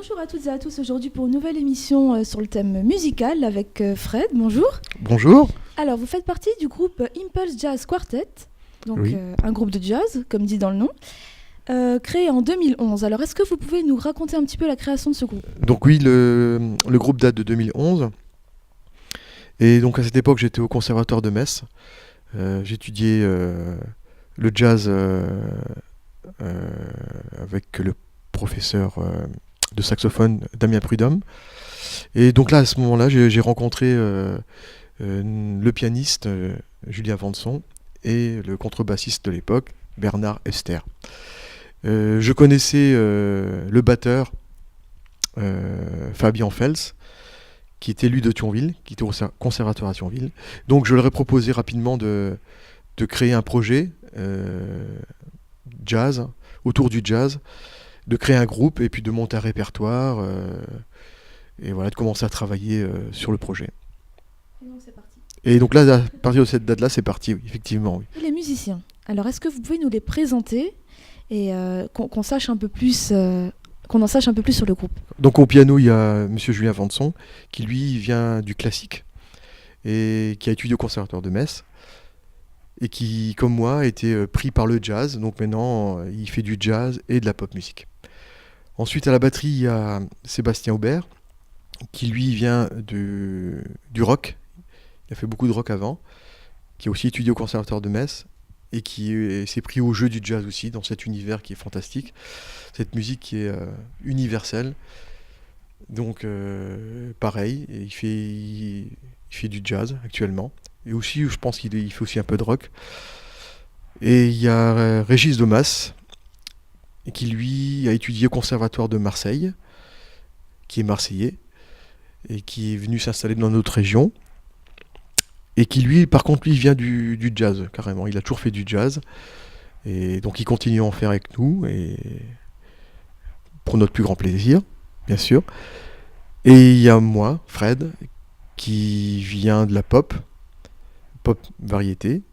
Bonjour à toutes et à tous, aujourd'hui pour une nouvelle émission sur le thème musical avec Fred, bonjour. Bonjour. Alors vous faites partie du groupe Impulse Jazz Quartet, donc Oui. Un groupe de jazz, comme dit dans le nom, créé en 2011. Alors est-ce que vous pouvez nous raconter un petit peu la création de ce groupe ? Donc oui, le groupe date de 2011. Et donc à cette époque, j'étais au conservatoire de Metz. J'étudiais le jazz avec le professeur de saxophone Damien Prudhomme. Et donc là, à ce moment-là, j'ai rencontré le pianiste Julien Vanson et le contrebassiste de l'époque, Bernard Esther. Je connaissais le batteur Fabien Fels, qui était lui de Thionville, qui était au conservatoire à Thionville. Donc je leur ai proposé rapidement de créer un projet jazz, autour du jazz, de créer un groupe et puis de monter un répertoire et voilà, de commencer à travailler sur le projet. Et donc c'est parti. Et donc là, à partir de cette date-là, c'est parti, oui, effectivement. Oui. Et les musiciens, alors est-ce que vous pouvez nous les présenter et qu'on sache un peu plus, qu'on en sache un peu plus sur le groupe ? Donc au piano, il y a Monsieur Julien Vanson, qui lui vient du classique et qui a étudié au conservatoire de Metz et qui, comme moi, a été pris par le jazz. Donc maintenant, il fait du jazz et de la pop musique. Ensuite, à la batterie, il y a Sébastien Aubert, qui lui vient du rock. Il a fait beaucoup de rock avant, qui a aussi étudié au conservatoire de Metz et qui s'est pris au jeu du jazz aussi, dans cet univers qui est fantastique, cette musique qui est universelle. Donc pareil, et il fait du jazz actuellement. Et aussi, je pense qu'il fait aussi un peu de rock. Et il y a Régis Domas, qui lui a étudié au conservatoire de Marseille, qui est marseillais, et qui est venu s'installer dans notre région. Et qui lui, par contre, lui vient du jazz, carrément. Il a toujours fait du jazz. Et donc il continue à en faire avec nous, et pour notre plus grand plaisir, bien sûr. Et il y a moi, Fred, qui vient de la pop variété,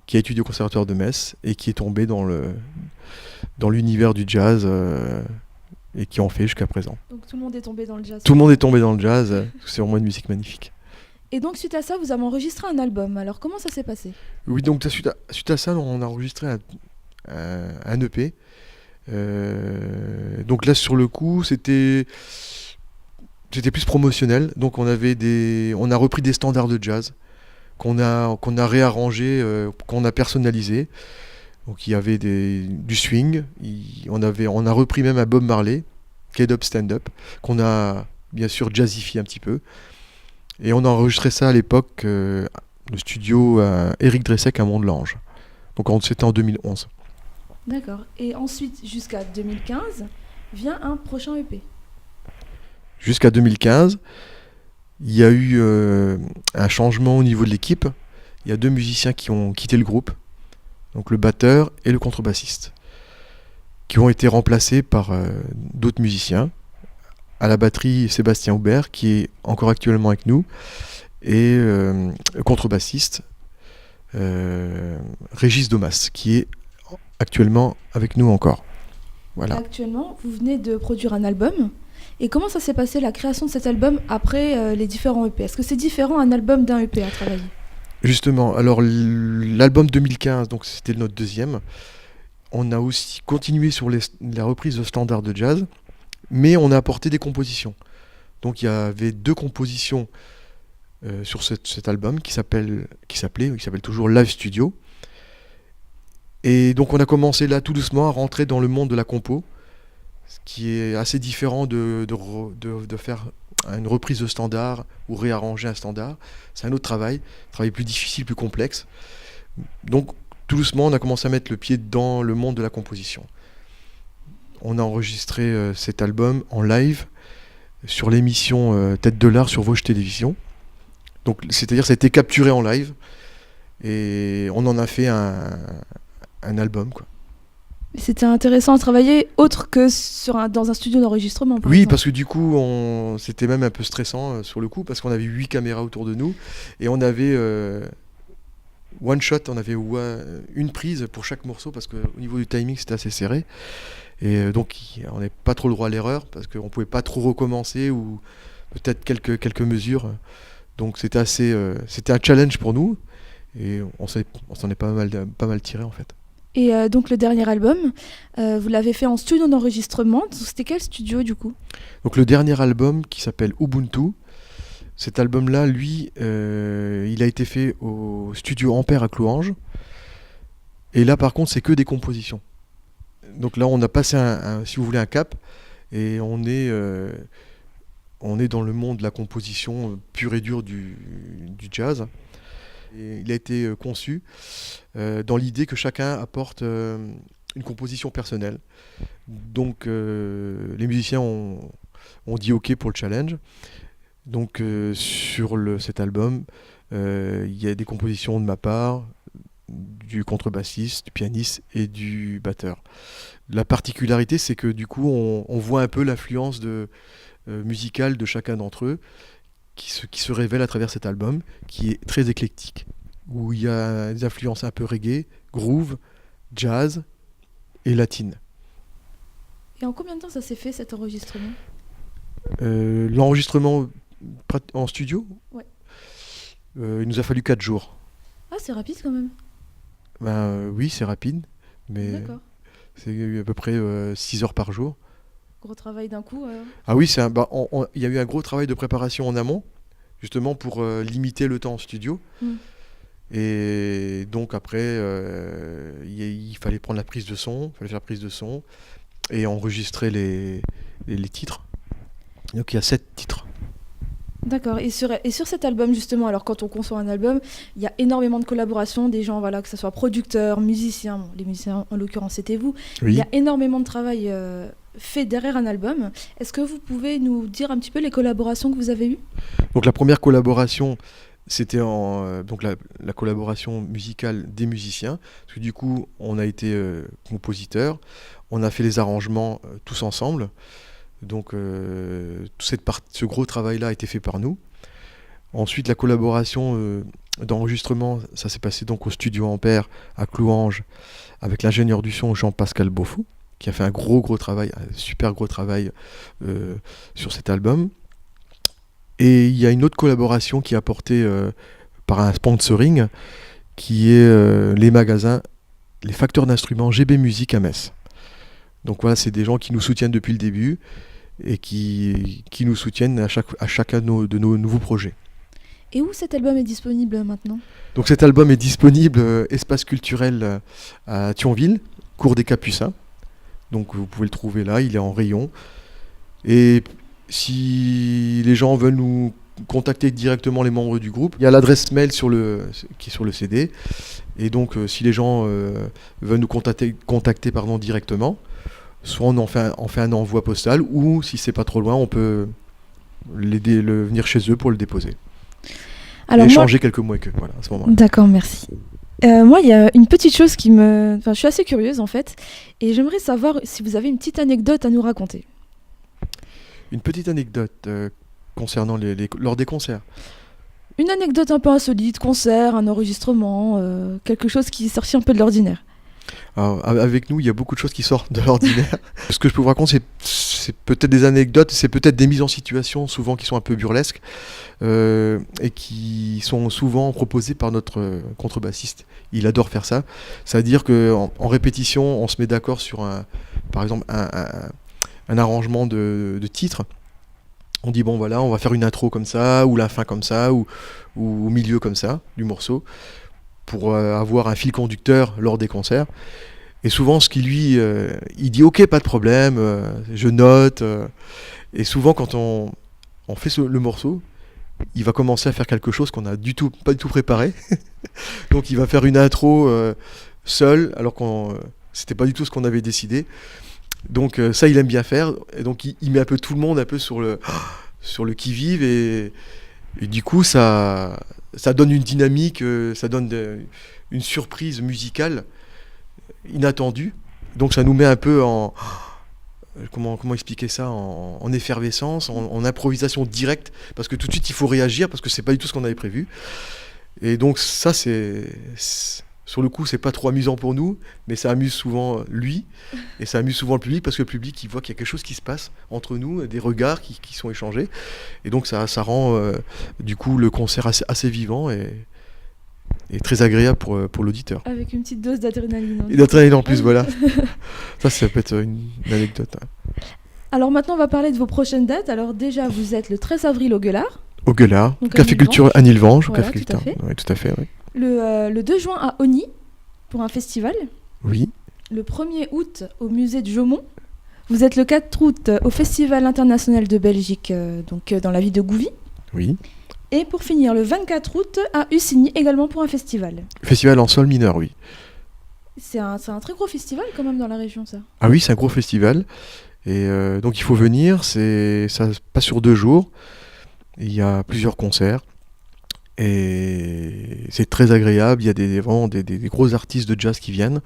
qui a étudié au conservatoire de Metz et qui est tombé dans l'univers du jazz et qui en fait jusqu'à présent. Donc tout le monde est tombé dans le jazz. Tout le monde est tombé dans le jazz, c'est vraiment une musique magnifique. Et donc suite à ça, vous avez enregistré un album. Alors comment ça s'est passé ? Oui, donc suite à ça, on a enregistré un EP. Donc là, sur le coup, c'était plus promotionnel. Donc on a repris des standards de jazz qu'on a réarrangé, qu'on a personnalisé. Donc il y avait du swing. On a repris même un Bob Marley, Get Up Stand Up, qu'on a bien sûr jazzifié un petit peu. Et on a enregistré ça à l'époque, le studio Éric Dressec à Mont-de-Lange. Donc c'était en 2011. D'accord. Et ensuite, jusqu'à 2015, vient un prochain EP. Jusqu'à 2015, il y a eu un changement au niveau de l'équipe. Il y a 2 musiciens qui ont quitté le groupe, donc le batteur et le contrebassiste, qui ont été remplacés par d'autres musiciens. À la batterie, Sébastien Aubert, qui est encore actuellement avec nous, et le contrebassiste, Régis Domas, qui est actuellement avec nous encore. Voilà. Actuellement, vous venez de produire un album. Et comment ça s'est passé, la création de cet album, après les différents EP ? Est-ce que c'est différent un album d'un EP à travailler ? Justement, alors l'album 2015, donc c'était notre deuxième, on a aussi continué sur la reprise de standards de jazz, mais on a apporté des compositions. Donc il y avait 2 compositions sur cet album qui s'appelle toujours Live Studio. Et donc on a commencé là tout doucement à rentrer dans le monde de la compo, ce qui est assez différent de faire une reprise de standard ou réarranger un standard. C'est un autre travail plus difficile, plus complexe. Donc tout doucement on a commencé à mettre le pied dans le monde de la composition. On a enregistré cet album en live sur l'émission Tête de l'Art sur Vosges Télévision. Donc c'est-à-dire ça a été capturé en live et on en a fait un album, quoi. C'était intéressant à travailler autre que dans un studio d'enregistrement, par Oui, exemple. parce que du coup, c'était même un peu stressant sur le coup, parce qu'on avait 8 caméras autour de nous, et on avait one shot, on avait une prise pour chaque morceau, parce qu'au niveau du timing, c'était assez serré. Et donc on n'est pas trop le droit à l'erreur parce qu'on ne pouvait pas trop recommencer ou peut-être quelques mesures. Donc c'était un challenge pour nous et on s'en est pas mal tiré en fait. Et donc le dernier album, vous l'avez fait en studio d'enregistrement. C'était quel studio du coup? Donc le dernier album qui s'appelle Ubuntu, cet album-là, lui, il a été fait au studio Ampère à Clouanges. Et là par contre c'est que des compositions. Donc là on a passé si vous voulez un cap et on est dans le monde de la composition pure et dure du jazz. Et il a été conçu dans l'idée que chacun apporte une composition personnelle. Donc les musiciens ont dit OK pour le challenge. Donc sur cet album, il y a des compositions de ma part, du contrebassiste, du pianiste et du batteur. La particularité, c'est que du coup, on voit un peu l'influence musicale de chacun d'entre eux qui se révèle à travers cet album, qui est très éclectique, où il y a des influences un peu reggae, groove, jazz et latine. Et en combien de temps ça s'est fait cet enregistrement? L'enregistrement en studio, ouais. Il nous a fallu 4 jours. Ah, c'est rapide quand même. Oui, c'est rapide, mais D'accord. c'est à peu près 6 heures par jour. Gros travail d'un coup. Ah oui, il y a eu un gros travail de préparation en amont, justement pour limiter le temps en studio. Et donc après, il fallait prendre la prise de son, il fallait faire la prise de son et enregistrer les titres. Donc il y a 7 titres. D'accord. Et sur cet album, justement, alors quand on conçoit un album, il y a énormément de collaborations, des gens, voilà, que ce soit producteurs, musiciens, bon, les musiciens en l'occurrence c'était vous. Oui. Il y a énormément de travail fait derrière un album. Est-ce que vous pouvez nous dire un petit peu les collaborations que vous avez eues? Donc la première collaboration, c'était donc la collaboration musicale des musiciens, parce que du coup on a été compositeurs, on a fait les arrangements tous ensemble. Donc ce gros travail-là a été fait par nous. Ensuite, la collaboration d'enregistrement, ça s'est passé donc au studio Ampère à Clouanges avec l'ingénieur du son Jean-Pascal Beaufou, qui a fait un super gros travail sur cet album. Et il y a une autre collaboration qui est apportée par un sponsoring, qui est les magasins, les facteurs d'instruments GB Musique à Metz. Donc voilà, c'est des gens qui nous soutiennent depuis le début et qui nous soutiennent à chacun de nos nouveaux projets. Et où cet album est disponible maintenant? Donc cet album est disponible espace culturel à Thionville, cours des Capucins. Donc vous pouvez le trouver là, il est en rayon. Et si les gens veulent nous contacter directement, les membres du groupe, il y a l'adresse mail qui est sur le CD. Et donc si les gens veulent nous contacter directement, soit on fait un envoi postal, ou si c'est pas trop loin, on peut venir chez eux pour le déposer. Alors et échanger quelques mots avec eux, voilà, à ce moment-là. D'accord, merci. Moi, il y a une petite chose je suis assez curieuse en fait, et j'aimerais savoir si vous avez une petite anecdote à nous raconter. Une petite anecdote concernant lors des concerts. Une anecdote un peu insolite, concert, un enregistrement, quelque chose qui est sorti un peu de l'ordinaire. Alors, avec nous, il y a beaucoup de choses qui sortent de l'ordinaire. Ce que je peux vous raconter, c'est peut-être des anecdotes, c'est peut-être des mises en situation, souvent qui sont un peu burlesques, et qui sont souvent proposées par notre contrebassiste. Il adore faire ça. C'est-à-dire qu'en répétition, on se met d'accord sur, par exemple, un arrangement de titre. On dit, bon voilà, on va faire une intro comme ça, ou la fin comme ça, ou au milieu comme ça, du morceau, pour avoir un fil conducteur lors des concerts. Et souvent, ce qui lui, il dit ok, pas de problème, je note. Et souvent, quand on fait le morceau, il va commencer à faire quelque chose qu'on n'a pas du tout préparé. Donc, il va faire une intro seul, alors c'était pas du tout ce qu'on avait décidé. Donc, ça, il aime bien faire. Et donc, il met un peu tout le monde un peu sur le qui-vive. Et du coup, ça donne une dynamique, ça donne une surprise musicale inattendue. Donc ça nous met un peu en... Comment expliquer ça, en effervescence, en improvisation directe, parce que tout de suite il faut réagir, parce que c'est pas du tout ce qu'on avait prévu. Et donc ça, sur le coup, c'est pas trop amusant pour nous, mais ça amuse souvent lui, et ça amuse souvent le public, parce que le public, il voit qu'il y a quelque chose qui se passe entre nous, des regards qui sont échangés, et donc ça rend du coup le concert assez vivant et très agréable pour l'auditeur. Avec une petite dose d'adrénaline. Et d'adrénaline en plus, voilà. Ça peut être une anecdote. Alors maintenant, on va parler de vos prochaines dates. Alors déjà, vous êtes le 13 avril au Gueulard. Au Gueulard, Donc Café Culture à Nilvange, au Voilà, Café tout à Culture. fait. Oui, tout à fait, oui. Le 2 juin à Osny pour un festival. Oui, Le 1er août au musée de Jaumont. Vous êtes le 4 août au Festival international de Belgique, donc dans la ville de Gouvy. oui. Et pour finir, le 24 août à Ussigny, également pour un festival. Festival en sol mineur, oui. C'est un très gros festival quand même dans la région, ça. Ah oui, c'est un gros festival. Et donc il faut venir, ça se passe sur 2 jours. Il y a plusieurs concerts. Et c'est très agréable. Il y a vraiment des gros artistes de jazz qui viennent.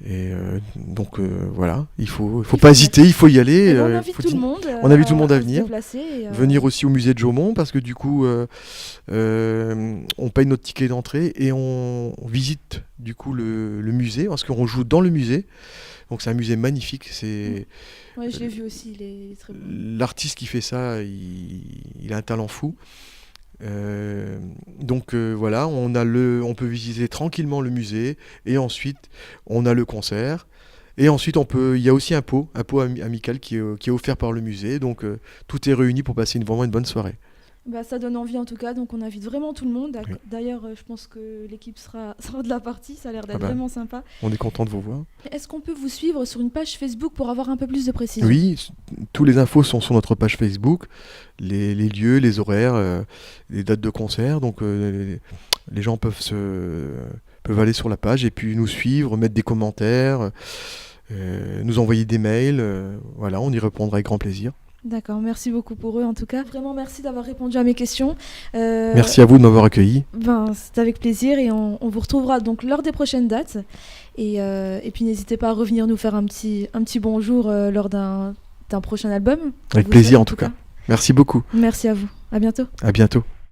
Et donc voilà, il faut pas hésiter, il faut y aller. Et on invite tout le monde. On invite tout le monde à se venir. déplacer et, Venir aussi au musée de Jaumont, parce que du coup, on paye notre ticket d'entrée et on visite du coup le musée, parce qu'on joue dans le musée. Donc c'est un musée magnifique. Ouais, je l'ai vu aussi, il est très beau. L'artiste qui fait ça, il a un talent fou. Donc voilà, on peut visiter tranquillement le musée, et ensuite on a le concert, et ensuite il y a aussi un pot amical qui est offert par le musée. Donc tout est réuni pour passer vraiment une bonne soirée. Bah, ça donne envie en tout cas, donc on invite vraiment tout le monde. Oui. D'ailleurs, je pense que l'équipe sera de la partie, ça a l'air d'être vraiment sympa. On est content de vous voir. Est-ce qu'on peut vous suivre sur une page Facebook pour avoir un peu plus de précision ? Oui, tous les infos sont sur notre page Facebook, les lieux, les horaires, les dates de concert. Donc les gens peuvent aller sur la page et puis nous suivre, mettre des commentaires, nous envoyer des mails. Voilà, on y répondra avec grand plaisir. D'accord, merci beaucoup pour eux en tout cas. Vraiment merci d'avoir répondu à mes questions. Merci à vous de m'avoir accueilli. C'est avec plaisir, et on vous retrouvera donc lors des prochaines dates. Et puis n'hésitez pas à revenir nous faire un petit bonjour lors d'un prochain album. Avec plaisir en tout cas. Merci beaucoup. Merci à vous. À bientôt. À bientôt.